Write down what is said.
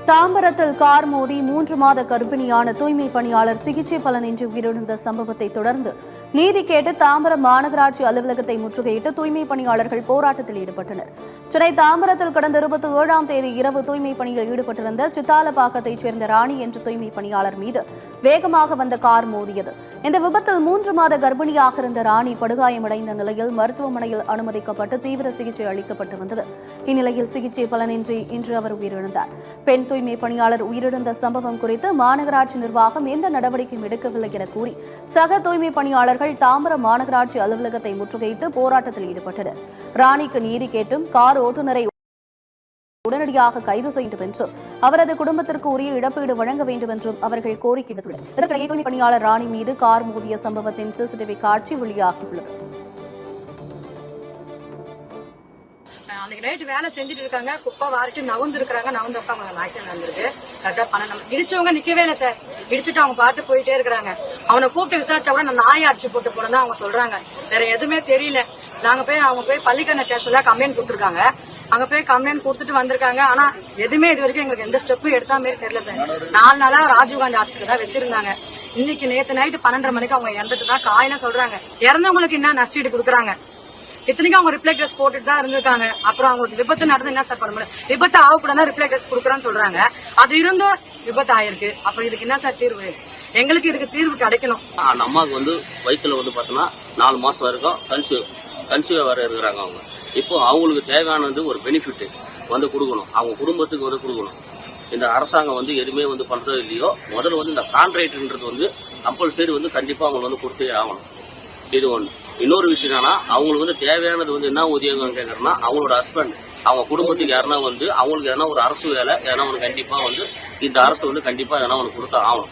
தாம்பரத்தில் கார் மோதி 3 மாத கர்ப்பிணியான தூய்மை பணியாளர் சிகிச்சை பலனின்றி உயிரிழந்த சம்பவத்தை தொடர்ந்து நீதி கேட்டு தாம்பரம் மாநகராட்சி அலுவலகத்தை முற்றுகையிட்டு தூய்மை பணியாளர்கள் போராட்டத்தில் ஈடுபட்டனர். சென்னை தாம்பரத்தில் கடந்த 27ஆம் தேதி இரவு தூய்மை பணியில் ஈடுபட்டிருந்த சித்தாலப்பாக்கத்தைச் சேர்ந்த ராணி என்ற தூய்மை பணியாளர் மீது வேகமாக வந்த கார் மோதியது. இந்த விபத்தில் 3 மாத கர்ப்பிணியாக இருந்த ராணி படுகாயமடைந்த நிலையில் மருத்துவமனையில் அனுமதிக்கப்பட்டு தீவிர சிகிச்சை அளிக்கப்பட்டு வந்தது. இந்நிலையில் சிகிச்சை பலனின்றி இன்று அவர் உயிரிழந்தார். பெண் தூய்மை பணியாளர் உயிரிழந்த சம்பவம் குறித்து மாநகராட்சி நிர்வாகம் எந்த நடவடிக்கையும் எடுக்கவில்லை என கூறி சக தூய்மை பணியாளர்கள் தாம்பரம் மாநகராட்சி அலுவலகத்தை முற்றுகையிட்டு போராட்டத்தில் ஈடுபட்டனர். ராணிக்கு நீதி கேட்டும் கார் ஓட்டுநரை உடனடியாக கைது செய்ய வேண்டும் என்றும் அவரது குடும்பத்திற்கு உரிய இழப்பீடு வழங்க வேண்டும் என்றும் அவர்கள் கோரிக்கை விடுத்துள்ளனர். இதற்கிடையே தூய்மை பணியாளர் ராணி மீது கார் மோதிய சம்பவத்தின் சிசிடிவி காட்சி வெளியாகியுள்ளது. அன்னைக்கு நைட்டு வேலை செஞ்சுட்டு இருக்காங்க, குப்பை வாரிட்டு நவுந்து இருக்கிறாங்க. நவுந்தப்ப அவங்க ஆக்சிடென்ட் நடந்திருக்கு. கரெக்டா 12 இடிச்சவங்க நிக்கவே இல்லை சார். இடிச்சுட்டு அவங்க பாட்டு போயிட்டே இருக்கிறாங்க. அவனை கூப்பிட்டு விசாரிச்சா கூட நான் நாயை அடிச்சு போட்டு போனதான் அவங்க சொல்றாங்க. வேற எதுவுமே தெரியல. அவங்க போய் பள்ளிக்கரணை ஸ்டேஷன்ல கம்ப்ளைண்ட் கொடுத்துருக்காங்க. அங்க போய் கம்ப்ளைண்ட் கொடுத்துட்டு வந்திருக்காங்க. ஆனா எதுவுமே இது வரைக்கும் எங்களுக்கு எந்த ஸ்டெப்பும் எடுத்தா மாதிரி தெரியல சார். 4 நாளா ராஜீவ்காந்தி ஹாஸ்பிட்டல் தான் வச்சிருந்தாங்க. இன்னைக்கு நேத்து நைட்டு 12:30 மணிக்கு அவங்க இறந்துட்டு தான் காயினா சொல்றாங்க. இறந்தவங்களுக்கு என்ன நஷ்டீடு கொடுக்குறாங்க. இத்தனைக்கும் அவங்க ரிப்ளை ட்ரெஸ் போட்டுட்டு தான் இருந்திருக்காங்க. அப்புறம் அவங்களுக்கு விபத்து நடந்து என்ன சார் பண்ண முடியும்? விபத்து ஆகக்கூடாது ரிப்ளை ட்ரெஸ் கொடுக்குறான்னு சொல்றாங்க. அது இருந்தும் விபத்து ஆயிருக்கு. அப்புறம் இதுக்கு என்ன சார் தீர்வு? எங்களுக்கு இதுக்கு தீர்வு கிடைக்கணும். அந்த அம்மாவுக்கு வயிற்றுல பாத்தீங்கன்னா 4 மாசம் வரைக்கும் கன்சீவ் வர இருக்கிறாங்க. அவங்க இப்போ அவங்களுக்கு தேவையானது ஒரு பெனிஃபிட் கொடுக்கணும். அவங்க குடும்பத்துக்கு கொடுக்கணும். இந்த அரசாங்கம் எதுவுமே பண்றது இல்லையோ. முதல்ல இந்த கான்ட்ராக்ட்ன்றது கம்பல்சரி கண்டிப்பா அவங்க கொடுத்தே ஆகணும். இது ஒண்ணு. இன்னொரு விஷயம் என்னன்னா, அவங்களுக்கு தேவையானது என்ன உதவியம் கேட்கறதுனா, அவங்களோட ஹஸ்பண்ட் அவங்க குடும்பத்துக்கு யாருன்னா அவங்களுக்கு எதனா ஒரு அரசு வேலை எதனா கண்டிப்பா இந்த அரசு கண்டிப்பா எதனா கொடுத்தா ஆகணும்.